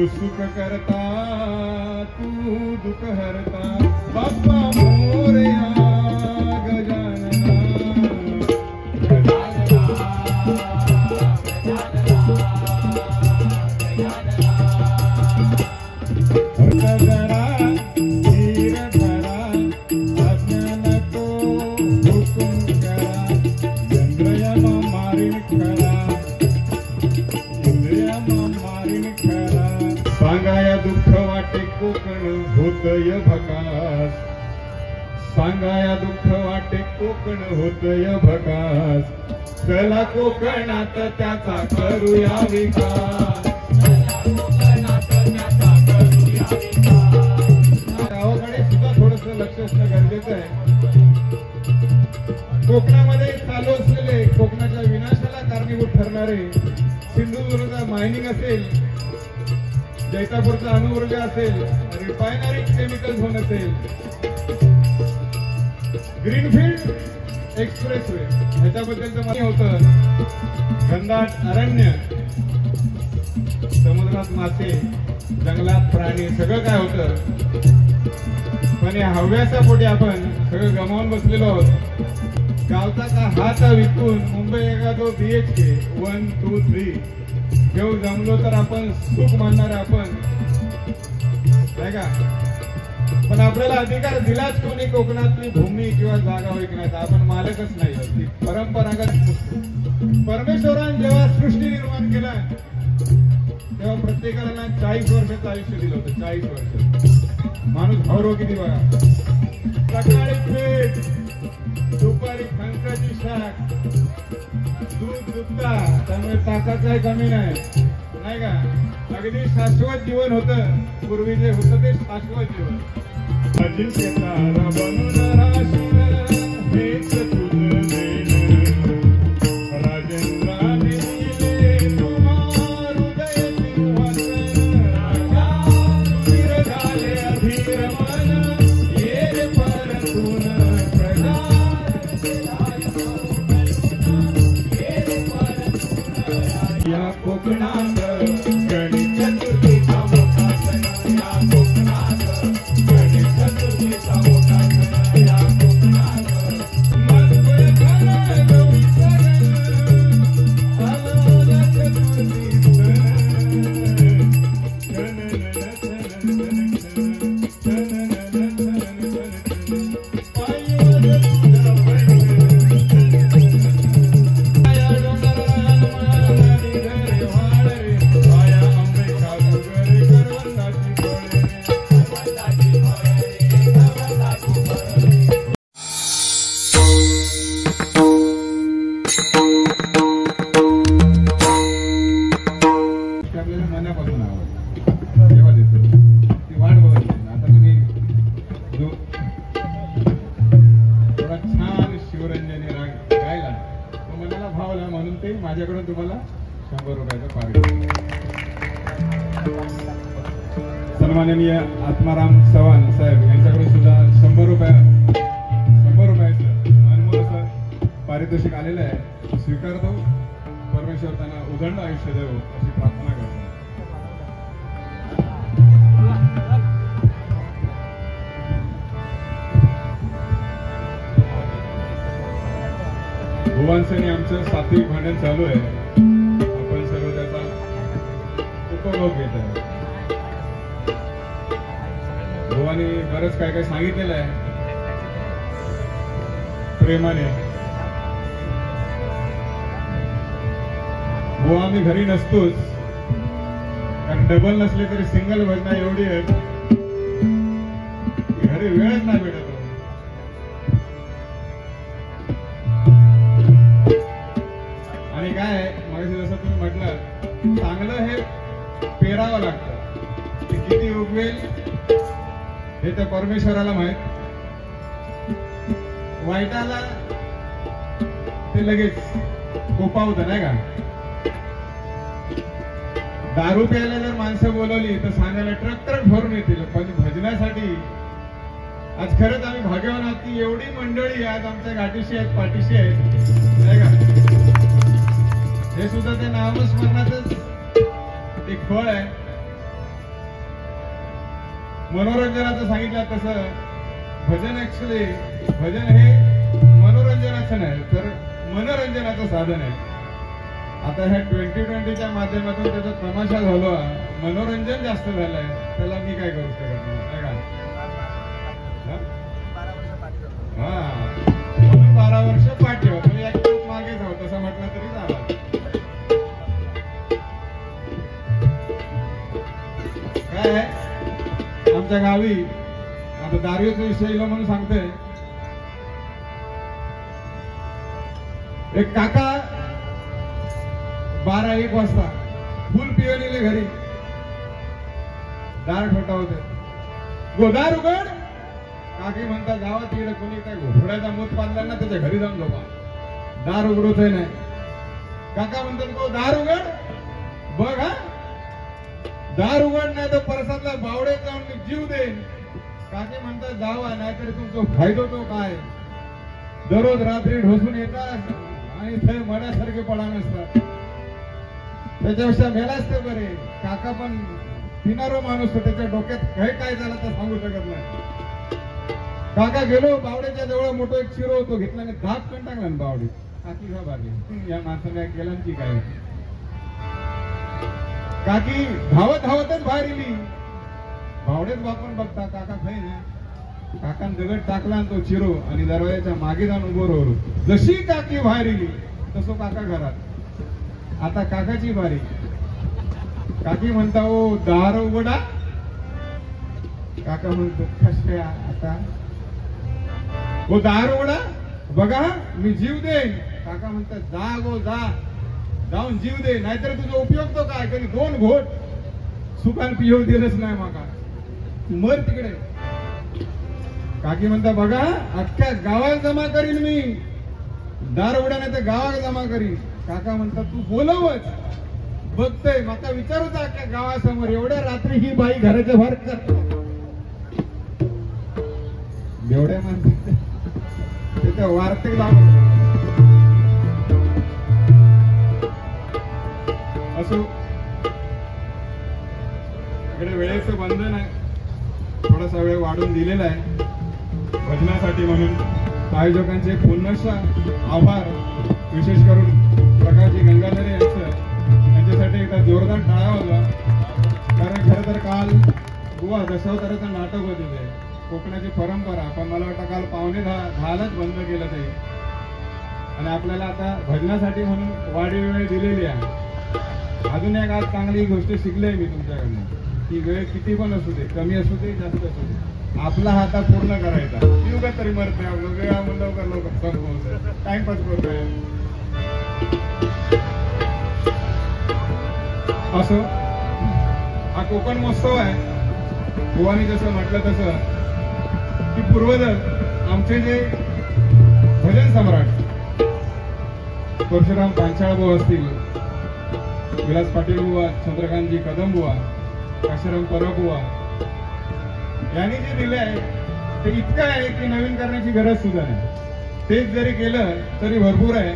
सुख करता तू दुःख हरता बाप्पा मोरया गजानना गजानना धीर धरा अज्ञान को हुकुम करा चंद्रयामा मारिन खरा सांगाया दुःख वाटे कोकण होतय भकास सांगाया दुःख वाटे कोकण होतय भकास चला कोकणात त्याचा करूया विकास गावाकडे सुद्धा थोडस लक्ष असणं गरजेचं आहे. कोकणामध्ये चालू असलेले कोकणाच्या विनाशाला कारणीभूत ठरणारे सिंधुदुर्ग मायनिंग असेल, जैतापूरचा अणुऊर्जा असेल, रिफायनरी केमिकल झोन असेल, ग्रीनफील्ड एक्सप्रेसवे ह्याच्याबद्दलचं माहिती होतं. घनदाट अरण्य, समुद्रात मासे, जंगलात प्राणी सगळं काय होतं. पण या हव्याच्या पोटी आपण सगळं गमावून बसलेलो आहोत. गावचा का हात विकून मुंबई एका तो BHK 1, 2, 3 घेऊ जमलो तर आपण सुख मानणार आपण नाही का. पण आपल्याला अधिकार दिलाच कोणी कोकणातली भूमी किंवा जागा विकण्याचा. आपण मालकच नाही. ती परंपरागत परमेश्वराने जेव्हा सृष्टी निर्माण केला तेव्हा प्रत्येकाला 40 वर्षाचं आयुष्य दिलं होतं. 40 वर्ष. माणूस भावरो किती बघा. सकाळी पेट, दुपारी खंचाची शाख, दूध दुधता, त्यामुळे ताकाचं कमी नाही नाही का. अगदी शाश्वत जीवन होतं. पूर्वी जे होतं ते शाश्वत जीवन. अजिंक्य तारा बनणारा शिव हेच तुझं देण राजेंद्राने दिले तुम्हा हृदय सिंहासन राजा स्थिर झाले अधीर मन येर परतून प्रजा या कोकणात गणेश चतुर्थीचा मोठा सण या कोकणात गणेश चतुर्थीचा मोठा सण या कोकणात मधुर झालं गौरी सण आला चतुर्थी मनापासून आवडते तेव्हा देतो ती वाट बघत. आता तुम्ही जो थोडा छान शिवरंजनी राग गायला तो मनाला भावला म्हणून ते माझ्याकडून तुम्हाला 100 रुपयाचा पारितोषिक. सन्माननीय आत्माराम चव्हाण साहेब यांच्याकडून सुद्धा 100 रुपयाचं अनमोल असं पारितोषिक आलेलं आहे. स्वीकारतो. परमेश्वर त्यांना उदंड आयुष्य देवो अशी प्रार्थना करतो. भुवानसेनी आमचं सात्विक भांडण चालू आहे. आपण सर्व त्याचा उपभोग घेत आहे. भुवानी बरंच काय काय सांगितलेलं आहे प्रेमाने. बुवा आम्ही घरी नसतोच कारण डबल नसले तरी सिंगल भजना एवढी आहे घरी वेळच नाही भेटत. आणि काय मगाशी जसं तुम्ही म्हटलं चांगलं हे पेरावं लागतं. ते किती उगवेल हे तर परमेश्वराला माहित. वाईटाला ते लगेच कोपावतं नाही का. दारू प्यायला जर माणसं बोलवली तर सांगायला ट्रक भरून येतील. पण भजनासाठी आज खरंच आम्ही भाग्यवान आहोत की एवढी मंडळी आज आमच्या गाठीशी आहेत, पाठीशी आहेत नाही का. हे सुद्धा ते नामस्मरणाचंच एक फळ आहे. मनोरंजनाचं सांगितलं तसं भजन ऍक्च्युली भजन हे मनोरंजनाचं नाही तर मनोरंजनाचं साधन आहे. आता ह्या 2020च्या माध्यमातून त्याचा तमाशा झालो, मनोरंजन जास्त झालंय, त्याला मी काय करू शकत नाही का? हा म्हणून 12 वर्ष पाठी होत म्हणजे एक मागे जाऊ तसं म्हटलं तरी झालं. काय आहे आमच्या गावी आता दारूचा विषय म्हणून सांगतोय. एक काका 12-1 वाजता फुल पिवलेले घरी दार ठोठावते. गोदार उघड. काकी म्हणतात गावात इकडे कोणी काय घोड्याचा मूत बांधला ना त्याच्या घरी जाऊन झोपा, दार उघडत नाही. काका म्हणतात गो दार उघड. बघ हा दार उघड नाही तर परसातला बावडे जाऊन जीव देईन. काकी म्हणतात जावा नाहीतरी तुमचा फायदा तो काय. दररोज रात्री ढोसून येतात आणि ते मड्यासारखे पडा नसतात. त्याच्यापेक्षा मेलाच ते बरे. काका पण पिणारो माणूस तो, त्याच्या डोक्यात काय झालं तर सांगू शकत नाही. काका गेलो बावड्याच्या जवळ मोठा एक चिरो होतो घेतला आणि धाप पण टाकला बावडी. काकी का बागे या माणसाने केलं की काय. काकी धावत धावतच बाहेर येली. बावडेच बापून बघता काका खाई ना. काकान दगड टाकला आणि तो चिरो आणि दरवाजाच्या मागे जाऊन उभं राहिलो. जशी काकी बाहेर येली तसो काका घरात. आता काकाची बारी. काकी म्हणता ओ दार उघडा. काका म्हणतो कशा आता ओ दार उघडा बघा मी जीव देईन. काका म्हणतात जा गो जा जाऊन जीव दे नाहीतर तुझा उपयोग तो काय. कधी 2 घोट सुकान पिऊ दिलंच नाही माका मर तिकडे. काकी म्हणता बघा अख्ख्या गावात जमा करीन मी. दार उघडा नाही तर गावात जमा करीन. काका म्हणतात तू बोलवच बघतोय माका विचारूच अख्ख्या गावासमोर एवढ्या रात्री ही बाई घराच्या बाहेर करतो. एवढ्या माणसं त्याच्या वार्तिक लागत असो. इकडे वेळेचं बंधन आहे, थोडासा वेळ वाढून दिलेला आहे भजनासाठी म्हणून आयोजकांचे पुनश्च आभार. विशेष करून प्रकाशजी गंगाधरे यांच्यासाठी एकदा जोरदार टाळा होता. कारण खरं तर काल बुवा दशावताराचं नाटक होते ते कोकणाची परंपरा, पण मला वाटतं काल 9:45 बंद केलं ते. आणि आपल्याला आता भजनासाठी म्हणून वाढीव वेळ दिलेली आहे. अजून एक आज चांगली गोष्ट शिकलोय मी तुमच्याकडनं की वेळ किती पण असू दे, कमी असू दे, जास्त असू दे, आपला हाता पूर्ण करायचा. युगा तरी मरत नाही आपलं वेळा लवकर लवकर संपवतो टाइमपास करतोय असं. हा कोकण महोत्सव आहे. बुवानी जसं म्हटलं तसं की पूर्वज आमचे जे भजन सम्राट परशुराम पांचाळ बुवा असतील, विलास पाटील बुवा, चंद्रकांतजी कदम बुवा, काशीराम परब बुवा यांनी जे दिले आहे ते इतकं आहे की नवीन करण्याची गरज सुद्धा नाही. तेच जरी केलं तरी भरपूर आहे.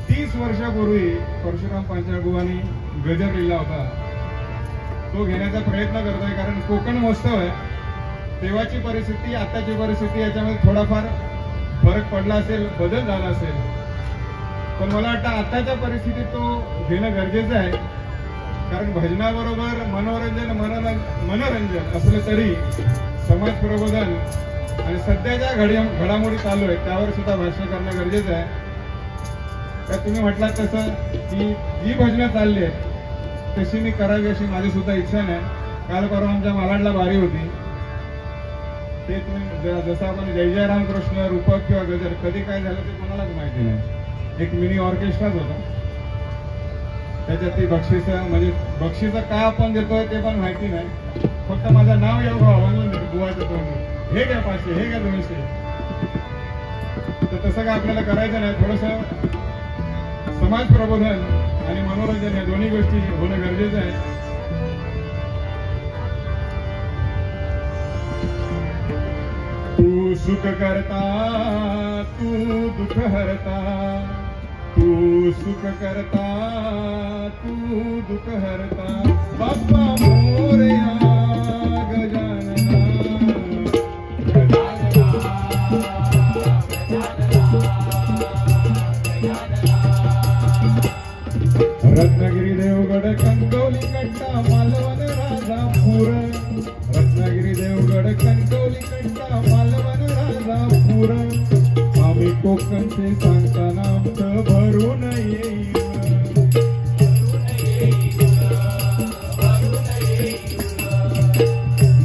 30 वर्षापूर्वी परशुराम पांचाळ बुवांनी गजर लिहिला होता, तो घेण्याचा प्रयत्न करतोय. कारण कोकण महोत्सव आहे, तेव्हाची परिस्थिती आताची परिस्थिती याच्यामध्ये थोडाफार फरक पडला असेल, बदल झाला असेल, पण मला वाटतं आताच्या परिस्थितीत तो घेणं गरजेचं आहे. कारण भजनाबरोबर मनोरंजन असलं तरी समाज प्रबोधन आणि सध्याच्या घडामोडी चालू आहेत त्यावर सुद्धा भाष्य करणं गरजेचं आहे. तर तुम्ही म्हटलात तसं की जी भजनं चालली आहेत तशी मी करावी अशी माझी सुद्धा इच्छा नाही. काल परवा आमच्या मालाडला बारी होती, ते तुम्ही जसं आपण जय जय रामकृष्ण रूपक किंवा गजर कधी काय झालं ते कोणालाच माहिती नाही. एक मिनी ऑर्केस्ट्राच होता, त्याच्यात ती बक्षीस म्हणजे बक्षीस काय आपण देतोय ते पण माहिती नाही. फक्त माझं नाव एवढं हवामान बुवाचं तोंड हे घ्या 500 हे घ्या 200. तर तसं काय आपल्याला करायचं नाही. थोडस समाज प्रबोधन आणि मनोरंजन या दोन्ही गोष्टी होणं गरजेचं आहे. तू सुख करता तू दुःख हरता, तू सुख करता तू दुःख हरता, बाप्पा मोरया गजानन लोकांचे सांगताना आमचं भरून येईल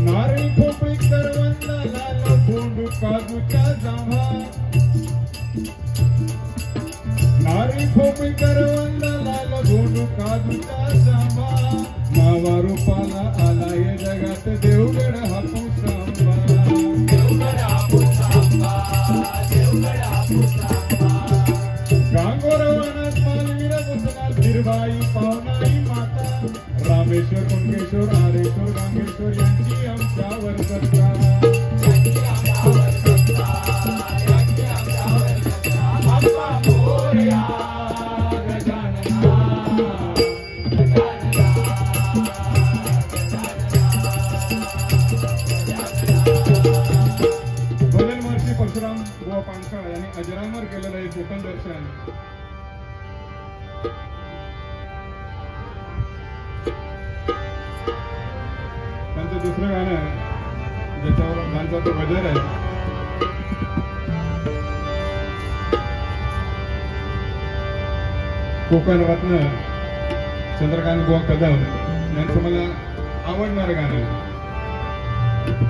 नारी खोपळी करवंदा लाल भोंडू काजूच्या जांभा नारी खोपळी करवंदा लाल भोंडू काजूच्या जांभा नावा रूपाला आला ये जगात देवगड हापूस गांगोरवनात मालवीर बुसनात धीरबाई पावनाई माता रामेश्वर कुंकेश्वर आरेश्वर गांगेश्वर यांची आमच्यावर सत्ता परशुराम बुवा पानसाळ यांनी अजरामर केलेलं हे कोकण दर्शन त्यांचं दुसरं गाणं ज्याच्यावर त्यांचा तो गजर आहे कोकण रत्न चंद्रकांत बुवा कदम यांचं मला आवडणारं गाणं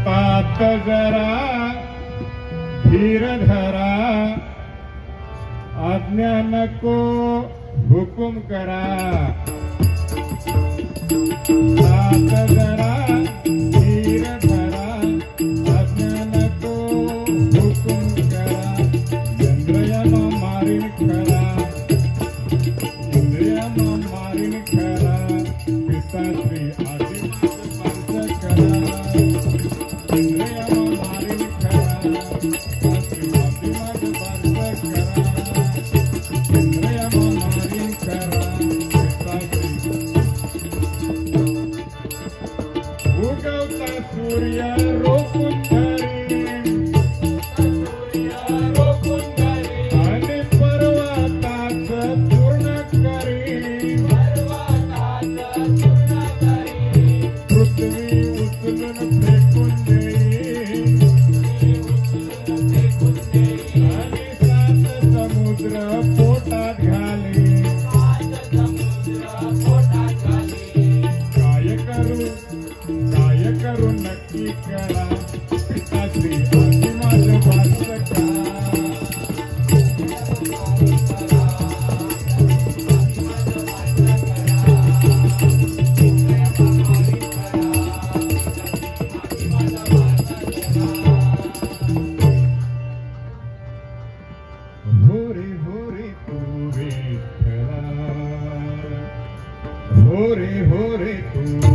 पात जरा धीर धरा आज्ञा नको हुकुम करा सात जरा धीर धरा आज्ञा नको हुकुम करा चंद्रयान मारीन खरा इंद्रियान मारीन खरा पिताश्री आधी मार्ग करा इंद्रियान मारीन खरा सूर्य रोखून आणि पर्वताच पूर्ण करी पृथ्वी उचलून फेकून देई आणि सात समुद्र पोटात घाली काय करू नक्की करा पिताश्री आधी माझं वाचलं का होरे होरे तू विठ्ठला होरे होरे तू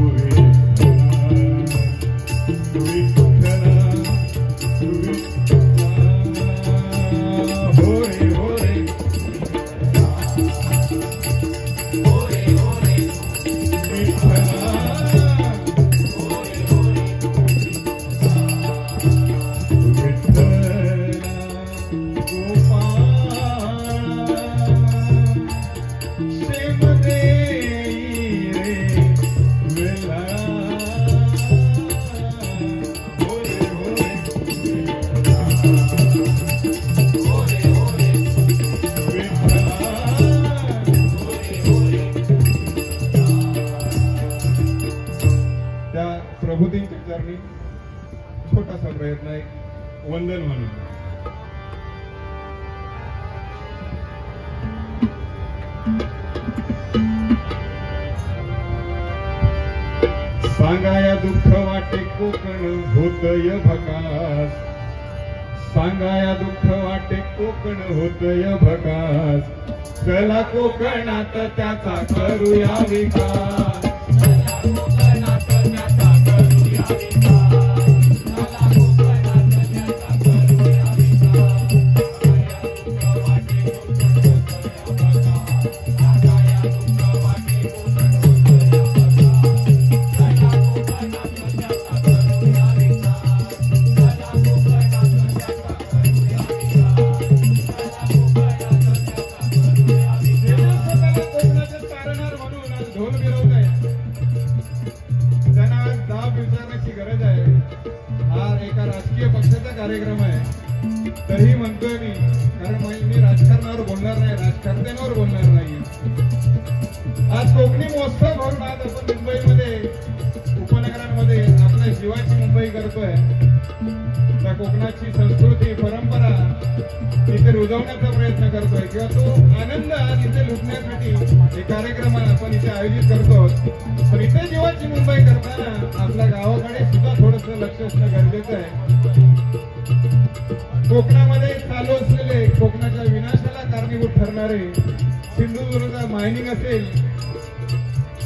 प्रभूतींच्या चरणी छोटासा प्रयत्न आहे वंदन म्हणून सांगाया दुःख वाटे कोकण होतय भकास सांगाया दुःख वाटे कोकण होतय भकास चला कोकणात त्याचा करूया विकास कार्यक्रम आहे तरी म्हणतोय मी कारण कर्त्यांवर बोलणार नाही. आज कोकणी महोत्सव भरून आज आपण मुंबईमध्ये उपनगरांमध्ये आपल्या जीवाची मुंबई करतोय. त्या कोकणाची संस्कृती परंपरा इथे रुजवण्याचा प्रयत्न करतोय किंवा तो आनंद आज इथे लुटण्यासाठी हे कार्यक्रम आपण इथे आयोजित करतो. तर इथे जीवाची मुंबई करताना आपल्या गावाकडे सुद्धा थोडस लक्ष असणं गरजेचं आहे. कोकणामध्ये चालू असलेले कोकणाच्या विनाशाला कारणीभूत ठरणारे सिंधुदुर्ग मायनिंग असेल,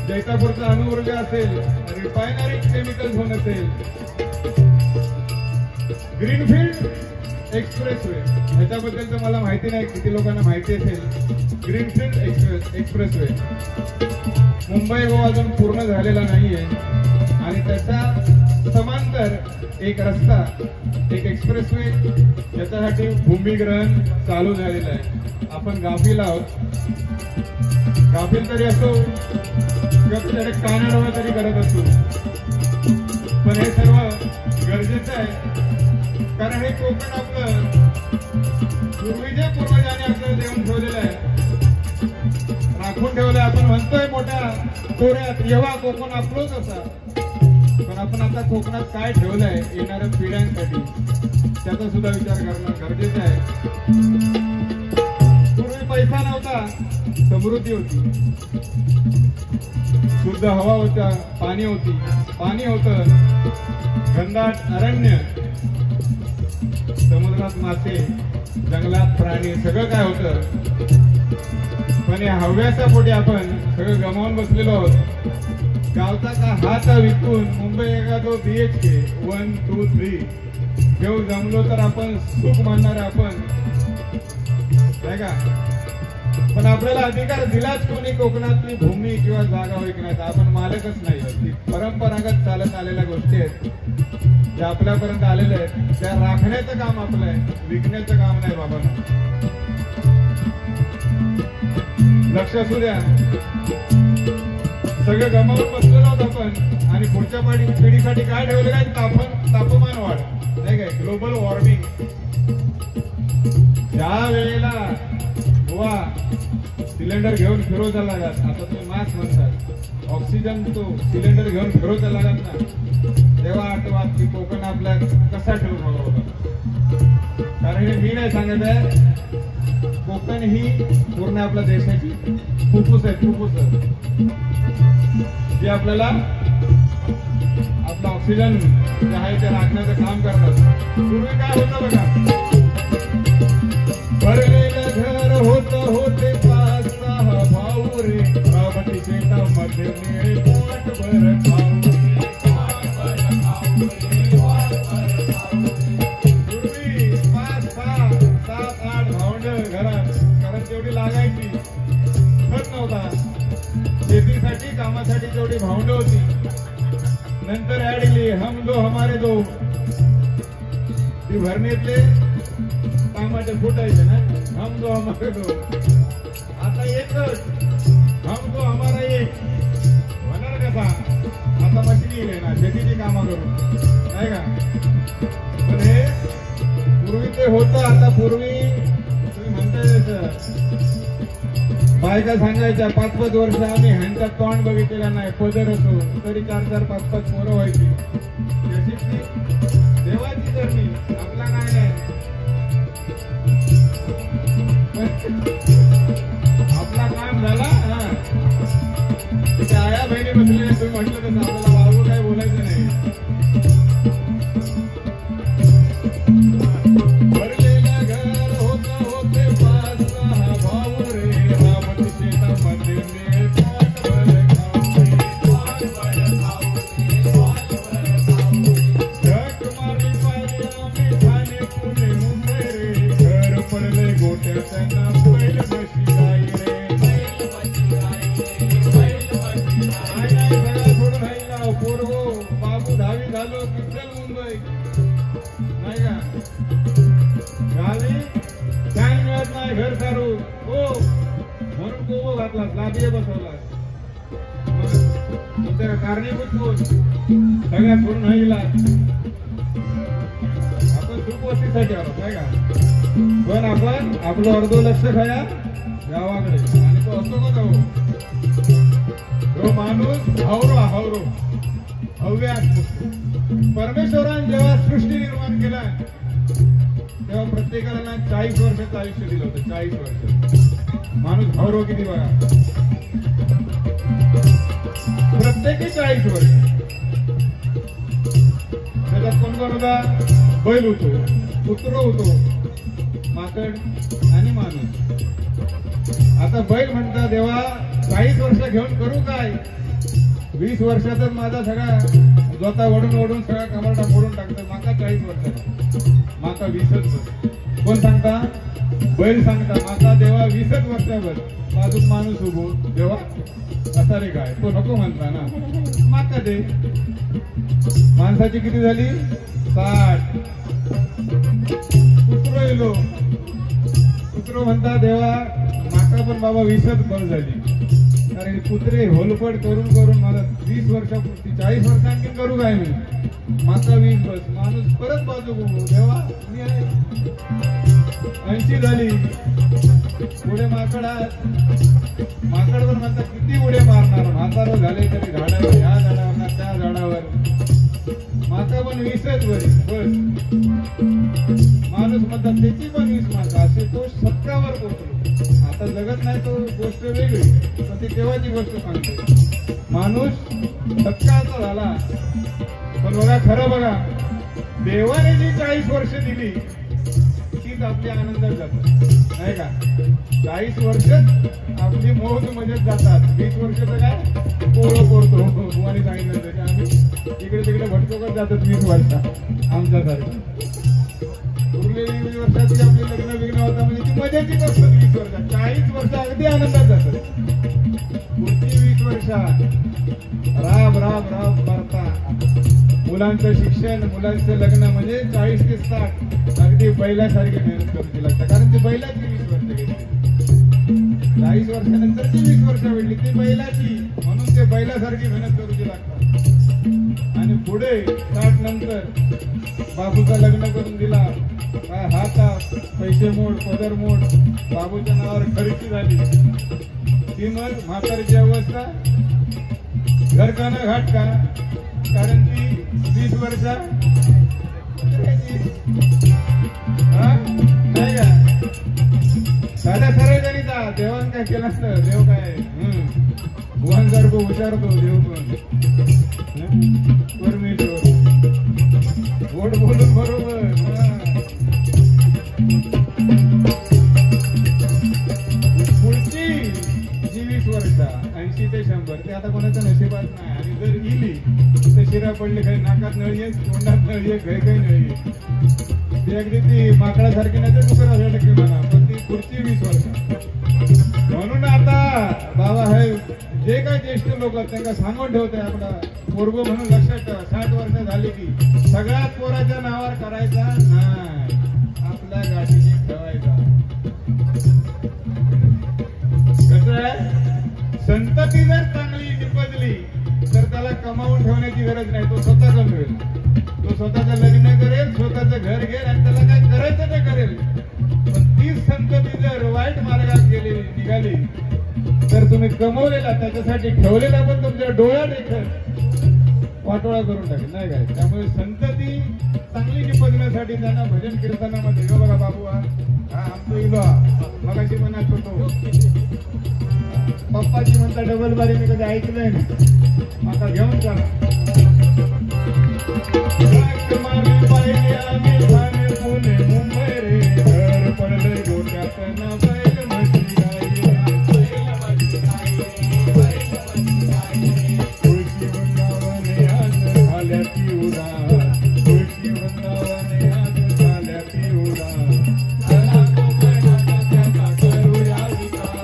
जैतापूरचा अणुऊर्जा असेल, रिफायनरी केमिकल झोन असेल, ग्रीनफील्ड एक्सप्रेसवे ह्याच्याबद्दल तर मला माहिती नाही किती लोकांना माहिती असेल. ग्रीनफील्ड एक्सप्रेसवे मुंबई गोवा अजून पूर्ण झालेला नाहीये आणि त्याच्या समांतर एक रस्ता, एक एक्सप्रेसवे याच्यासाठी भूमिग्रहण चालू झालेलं आहे. आपण गाफील आहोत. गाफील तरी असो किंवा त्याच्याकडे कानाडोळा तरी करत असतो, पण हे सर्व गरजेचं आहे. कारण हे कोकण आपलं पूर्वीच्या पूर्वजांनी आपल्याला देऊन ठेवलेलं आहे, राखून ठेवलंय. आपण म्हणतोय मोठ्या कोऱ्यात येवा कोकण आपलोच असा, पण आपण आता कोकणात काय ठेवलंय येणाऱ्या पिढ्यांसाठी त्याचा सुद्धा विचार करणं गरजेचं आहे. पूर्वी पैसा नव्हता, समृद्धी होती, शुद्ध हवा होत्या, पाणी होतं, घनदाट अरण्य, समुद्रात मासे, जंगलात प्राणी, सगळं काय होतं. पण या हव्याच्या पोटी आपण सगळं गमावून बसलेलो आहोत. गावचा का हात विकून मुंबई एका तो BHK 1, 2, 3 घेऊन जमलो तर आपण सुख मानणार आपण नाही का. पण आपल्याला अधिकार दिलाच कोणी कोकणातली भूमी किंवा जागा विकण्याचा. आपण मालकच नाही. ती परंपरागत चालत आलेल्या गोष्टी आहेत ज्या आपल्यापर्यंत आलेल्या आहेत, त्या राखण्याचं काम आपलं आहे, विकण्याचं काम नाही बाबांना. लक्ष असू द्या. सगळं गमावून बसलेलो आहोत आपण आणि पुढच्या पिढीसाठी काय ठेवलं काय, तापमान वाढ नाही काय, ग्लोबल वॉर्मिंग. ज्या वेळेला बुवा सिलेंडर घेऊन फिरवता लागत, आता तुम्ही मास्क म्हणतात, ऑक्सिजन तो सिलेंडर घेऊन फिरवता लागत ना, तेव्हा आठवा की कोकण आपल्या कसा ठेवून होता. कारण हे मी नाही सांगत आहे, कोकण ही पूर्ण आपल्या देशाची फुफ्फुस आहे, जे आपल्याला आपलं ऑक्सिजन जे आहे ते राखण्याचं काम करतात. पूर्वी काय होतं बघा, भरलेलं घर होते 5-6 भाऊ रे, रावटी शेतामध्ये निळे पोटभर खाऊ. पूर्वी 5, 6, 7, 8 भावंड घरात, कारण तेवढी लागायची, खत नव्हता. शेतीसाठी कामासाठी तेवढी भावंड होती. नंतर ऍड केली हम दो हमारे दो, ती भरणीतले कामाचे फुटायचे ना, हम दो हमारे दो. आता एकच हम दो हमारा एक होणार कसा. आता मशिनी येईल ना शेतीची कामं करून नाही का. पण हे पूर्वी ते होतं. आता पूर्वी तुम्ही म्हणताय बायका सांगायच्या 5-5 वर्ष आम्ही ह्यांचा तोंड बघितलेला नाही, पदर असो तरी 4-4, 5-5 पोरं व्हायची. देवाची जर्नी आपला काय नाही. आपला काम झाला. त्या आया बहिणी बसलेल्या तुम्ही म्हटलं तसं आपल्याला बाबू काय बोलायचं नाही. भरलेलं घर होते 5-6 भाऊ रे, रावटी शेतामध्ये निळे पोटभर खाऊ. झक मारली पाहिजे आम्ही ठाणे पुणे मुंबई रे, घर पडले गोट्या त्यांना बैल बशी जाई रे. सगळा सोडून राहिला पोरगो बाबू 10वी झालो पिक्चर मुंबई नाही का. गावी काय मिळत नाही, घर सारू हो म्हणून कोबो घातला, लादिये बसवला. तुमच्या कारणीभूत कोण, सगळ्या सोडून राहिला. आपण सुखवस्तीसाठी आलो काय का. पण आपण आपलं अर्ध लक्ष खाया गावाकडे, आणि तो असतो का जाऊ तो माणूस हावरो हव्या असतो. परमेश्वराने जेव्हा सृष्टी निर्माण केला तेव्हा प्रत्येकाला 40 वर्षाचं आयुष्य दिलं होतं. 40 वर्ष माणूस हावरो किती बघा, प्रत्येकी 40 वर्ष. त्याच्यात कोण होता? बैल होतो, कुत्रो होतो, माकड आणि माणूस. आता बैल म्हणता देवा 40 वर्ष घेऊन करू काय? 20 वर्षातच माझा सगळा जोता ओढून सगळा कमरटा फोडून टाकतो. माका 40 वर्षात, माका 20च वर्ष. कोण सांगता? बैल सांगता. माका देवा 20च वर्षावर. बाजूक माणूस उभो, देवा असा रे काय? तो नको म्हणता ना, माका दे. माणसाची किती झाली? 60. कुत्रो म्हणता देवा माका पण बाबा 20च बल झाली. कारण कुत्रे होलपड करून मला 20 वर्षापूर्वी 40 वर्ष आणखी करू काय मी? माका 20 बस. माणूस परत बाजू देवा मी आहे. 80 झाली. पुढे माकड पण म्हणतात किती उडे मारणार? म्हातारं झाले तरी झाडावर, ह्या झाडावर ना त्या झाडावर. माका पण 20च वरी बस. माणूस म्हणतात त्याची पण 20 माका. असे तो 70वर पोहोचलो. आता जगत नाही तो गोष्ट वेगळी, पण ती तेव्हाची गोष्ट सांगते. माणूस 70चा झाला. पण बघा, खरं बघा, देवाने जी 40 वर्ष दिली तीच आपली आनंदात जातात, नाही का? 40 वर्ष आपली मौज मजेत जातात. 20 वर्ष तर काय पोळो करतो. बुवाने सांगितलं तरी आम्ही इकडे तिकडे भटकत जातात 20 वर्ष आमच्यासारखं. उरलेली 20 वर्षाची आपली लग्न होता म्हणजे ती मजेची असतात 20 वर्षात. 40 वर्ष अगदी आनंदात जातात. पुढची 20 वर्ष राब करता. मुलांचं शिक्षण, मुलांचं लग्न म्हणजे 40 ते 60 अगदी बैलासारखी मेहनत करावी लागतात. कारण ती बैलाची 20 वर्ष घेतली. 40 वर्षानंतर ती 20 वर्ष भेटली ती बैलाची, म्हणून ते बैलासारखी मेहनत करावी लागतात. आणि पुढे 60 नंतर बाबूचं लग्न करून दिला. काय हाता पैसे मोड, पदर मोड, बाबूच्या नावावर खरेदी झाली. ती मग म्हातारीची अवस्था घर का ना घाट का? कारण ती 20 वर्ष नाही का? साध्या सरळ गणिता. देवान काय केलं असतं? देव काय भुवांसारखं हुशारतो देव पण परमेश्वर गोड बोलून बरोबर. पुढची जी 20 वर्ष 80 ते 100 ते आता कोणाच्या नशिबात नाही. आणि जर गेली तर शिरा पडली, काही नाकात नळी आहे, तोंडात नळी आहे, काही नळी आहे. ती अगदी ती माकडासारखी नाही तर टुकडासारखी म्हणा, पण ती पुढची 20 वर्ष. म्हणून आता बाबा हे जे काही ज्येष्ठ लोक आहेत त्यांना सांगून ठेवतोय आपला पोरगो म्हणून लक्षात ठेवा. 60 वर्ष झाली की सगळ्यात पोराच्या नावावर करायचा नाही, आपल्या गाठीशी ठेवायचा. कसं आहे, संतती जर चांगली निपजली तर त्याला कमावून ठेवण्याची गरज नाही. तो स्वतः कमवेल, तो स्वतःचं लग्न करेल, स्वतःचं घर घेईल आणि त्याला काय करायचं ते करेल. पण तीच संतती जर वाईट मार्गात निघाली तर तुम्ही कमवलेला त्याच्यासाठी ठेवलेला पण तुमच्या डोळ्यात एकच वाटोळा करून टाकेल, नाही काय? त्यामुळे संतती चांगली निपजण्यासाठी त्यांना भजन कीर्तनामध्ये बघा बाबू हा आमचं इलो मगाशी म्हणत होतो पप्पाची म्हणता डबल बारी मी कधी ऐकलंय ना, आता घेऊन चला. पाहिले आम्ही ठाणे पुणे मुंबई रे, घर पडले गोट्यात ना बैल म्हशी गाई. तुळशी वृंदावने आज झाल्या पिवळा, तुळशी वृंदावने आज झाल्या पिवळा. करूया विकास.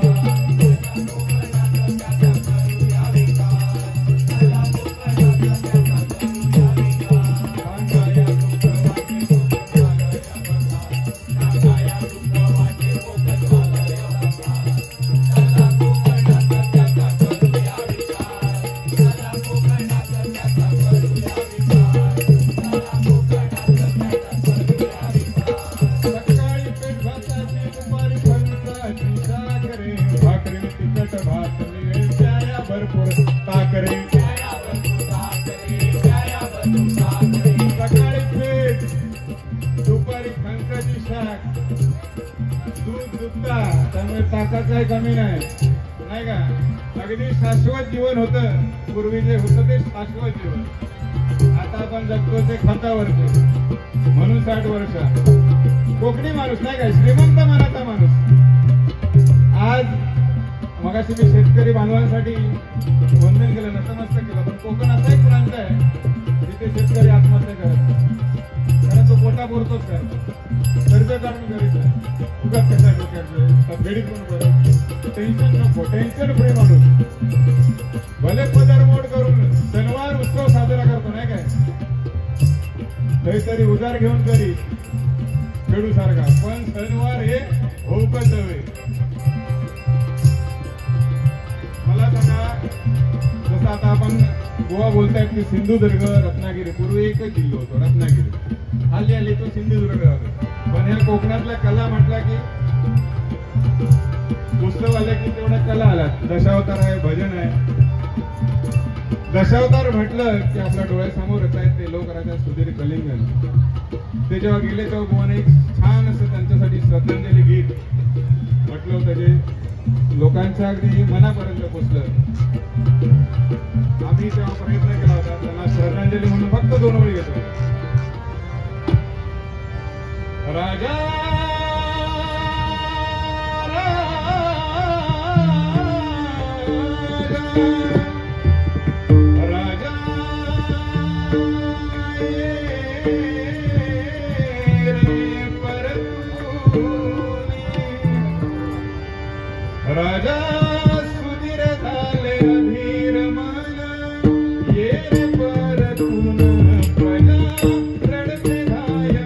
त्यामुळे ताकात काही कमी नाही, नाही का? अगदी शाश्वत जीवन होतं पूर्वी, जे होतं ते शाश्वत जीवन. आता आपण जगतो ते खतावरचे, म्हणून 60 वर्ष. कोकणी माणूस नाही का, श्रीमंत मनाचा माणूस. आज मगाशी मी शेतकरी बांधवांसाठी वंदन केलं, नतमस्तक केलं, पण कोकण असा एक प्रांत आहे जिथे शेतकरी आत्महत्या करत नाही. कारण तो पोटा पुरतोच करतो, कर्ज काढून गरीब आहे, उगाच कसा डोक्यात भेडीत कोण करत, टेन्शन नको, टेन्शन फ्री माणूस. भले पदरमोड करून सणवार उत्सव साजरा करतो, नाही काय, काहीतरी उधार घेऊन करी खेडू सारखा, पण सणवार हे होऊकच हवे. मला सांगा, जसं आता आपण गोवा बोलतायत की सिंधुदुर्ग, रत्नागिरी, पूर्वी एकच जिल्हा होतो रत्नागिरी, हल्ली हल्ली तो सिंधुदुर्ग होतो. पण ह्या कोकणातल्या कला म्हटला की उत्सव आले की तेवढ्या कला आल्यात. दशावतार आहे, भजन आहे. दशावतार म्हटलं की आपल्या डोळ्यासमोर येत आहेत ते लोकराजा सुधीर कलिंगन. ते जेव्हा गेले तेव्हा गोवाने एक छान असं त्यांच्यासाठी श्रद्धांजली गीत म्हटलं होतं, जे लोकांच्या अगदी मनापर्यंत पोचलं. आम्ही तेव्हा प्रयत्न केला होता त्यांना श्रद्धांजली म्हणून फक्त 2 ओळी घेतो. राजा राजा सुधीर झाले धीर मन, ये रे परतून प्रजा रडते धाया.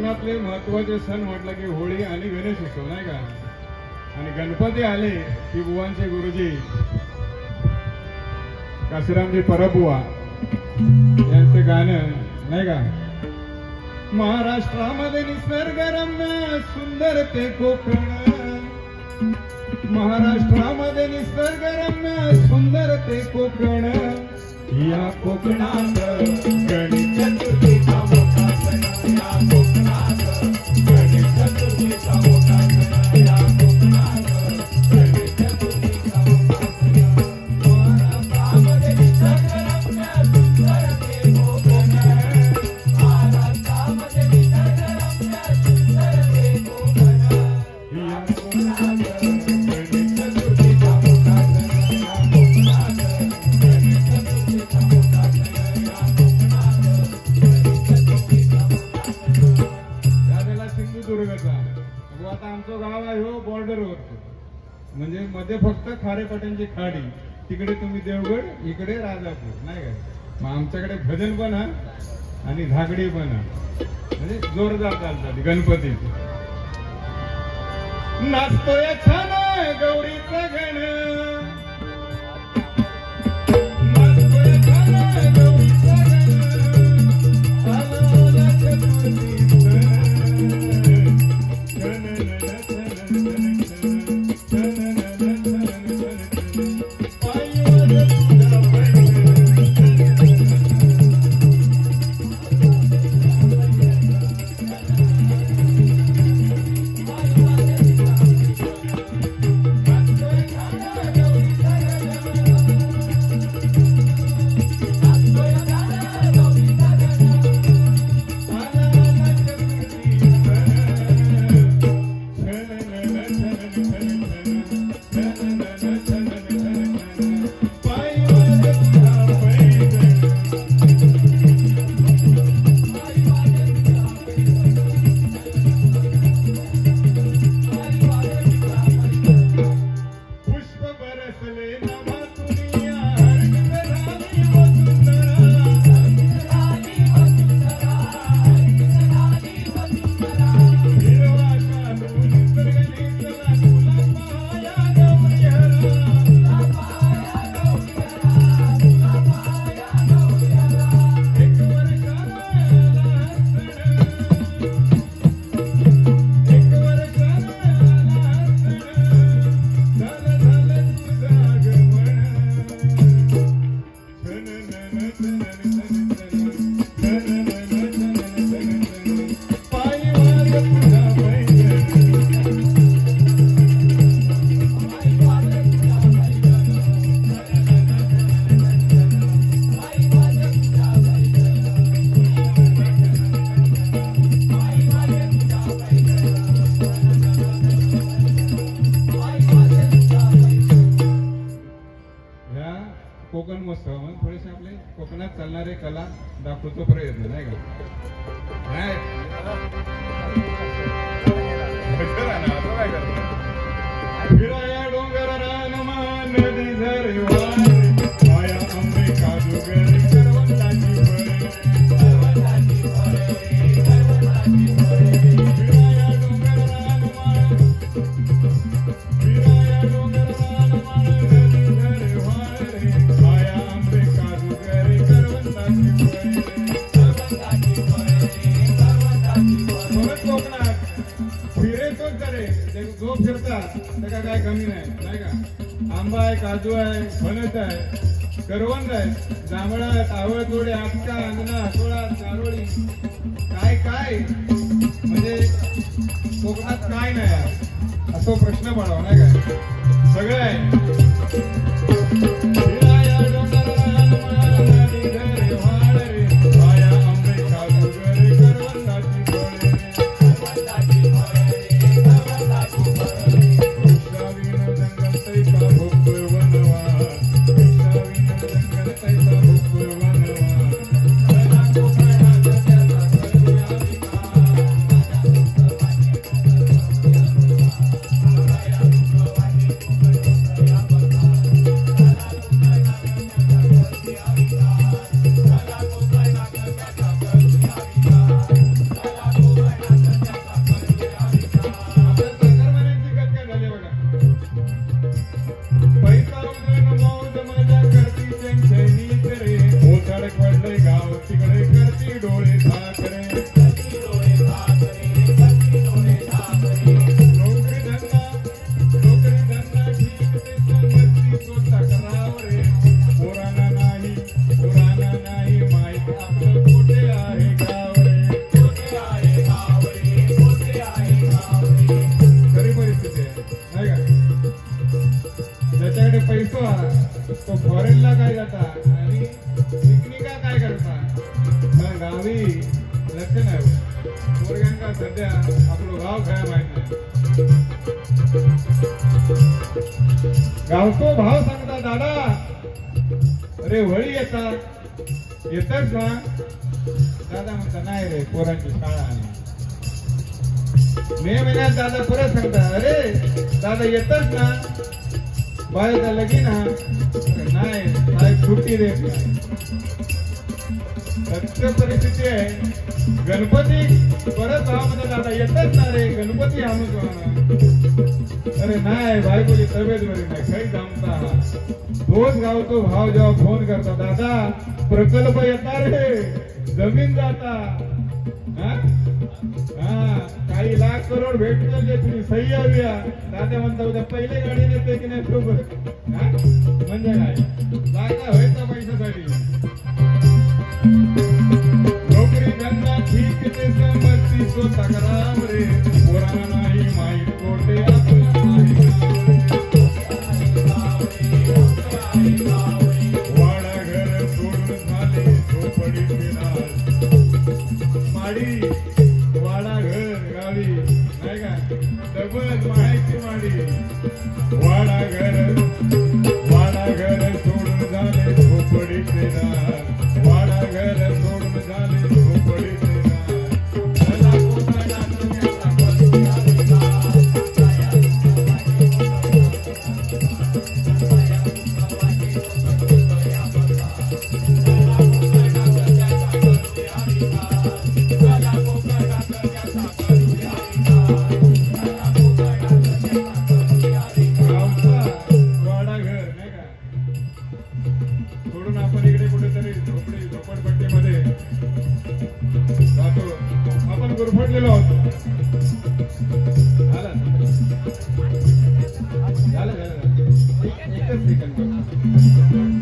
कोकणातले महत्वाचे सण म्हटलं की होळी आणि गणेश उत्सव नाही का. आणि गणपती आले की बुवांचे गुरुजी काशीरामजी परबुवा यांचं गाणं नाही का. महाराष्ट्रामध्ये निसर्गरम्य सुंदर ते कोकण, महाराष्ट्रामध्ये निसर्गरम्य सुंदर ते कोकण, या कोकणात गणेश चतुर्थीचा मोठा सण, या कोकणात गणेश चतुर्थीचा मोठा सण, या कोकणात गणेश चतुर्थीचा मोठा सण. महाराष्ट्रामध्ये निसर्गरम्य सुंदर ते कोकण, महाराष्ट्रामध्ये निसर्गरम्य सुंदर ते कोकण, या कोकणात गणेश चतुर्थीचा मोठा सण, या कोकणात गणेश चतुर्थीचा मोठा सण, या कोकणात गणेश चतुर्थीचा मोठा सण. त्यावेळेला सिंधुदुर्गचा आता आमचं गाव आहे हो बॉर्डरवर, म्हणजे मध्ये फक्त खारेपाट्यांची खाडी, तिकडे तुम्ही देवगड, इकडे राजापूर नाही का. मग आमच्याकडे भजन पण आणि झागडी पण म्हणजे जोरदार चालतात गणपती. नाचतोय छान गौरीचा गण, नाचतोय छान गौरीचा गण, आला चतुर्थी कोकण महोत्सव थोडेसे आपले कोकणात चालणारे कला दाखवतो प्रयत्न नाही का. फिराया डोंगर रानमान नदी झरे वारे, माया आंबे काजू गरी करवंदाची फळे, करवंदाची फळे, करवंदाची फळे. फिराया डोंगर रानमान, फिराया डोंगर रानमान नदी झरे वारे, माया आंबे काजू गरी करवंदाची फळे, करवंदाची फळे, करवंदाची फळे. परत कोकणात फिरेतोच करे जो फिरतात त्याला काय कमी नाही का. आंबा आहे, काजू आहे, फणस आहे, करवंद आहे, जांभळा आहे, आवळ तोडे, आपटा, अंगणा, हसोळा, चारोळी, काय काय म्हणजे कोकणात काय नाही असं प्रश्न पडावा नाही का. सगळं आहे. लक्ष नाही पोरग्यांका सध्या आपलं गाव काय माहित नाही गावतो भाव सांगता दादा अरे वळी येतच ना दादा म्हणता नाही रे पोरांची शाळा आली मे महिन्यात दादा परत सांगता अरे दादा येतच ना बाळका लगीन हा नाही साहेब सुट्टी देत नाही सत्य परिस्थिती आहे गणपती परत हा म्हणता दादा येतच ना रे गणपती हा म्हणतो अरे नाही बायकोची तब्येत बरी नाही काही जमता तोच गावतो भाव जेव्हा फोन करता दादा प्रकल्प येणार रे जमीन जाता काही लाख करोड भेटतो जे तुम्ही सही हवी दादा म्हणता उद्या पहिले गाडी नेते की नाही सोबत म्हणजे काय जागा व्हायचा पैशासाठी नोकरी धंदा ठीक ते संपत्ती तो तक्रार रे पोरांना नाही माहीत कोठे आपला वाडा घर सोडून झाले झोपडी माडी वाडा घर गावी नाही का डबल माहिती माडी वाडा घर सोडून झाले झोपडी वाडा घर सोडून झाले झोपडी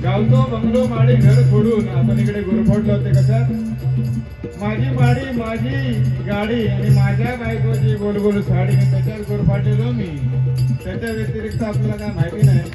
गावतो बंगलो माडी घर सोडून आपण इकडे गुरफटलो होते कशात माझी माडी माझी गाडी आणि माझ्या बायकोची गोलगोल साडी मी त्याच्यात गुरफाटलेलो मी त्याच्या व्यतिरिक्त आपल्याला काय माहिती नाही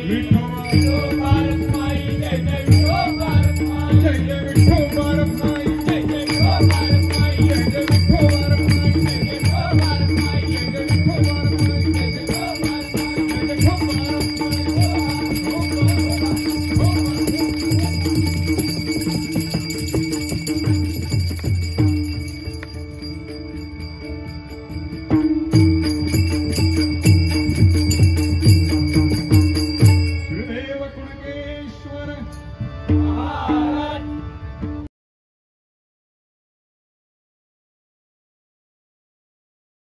विठ्ठल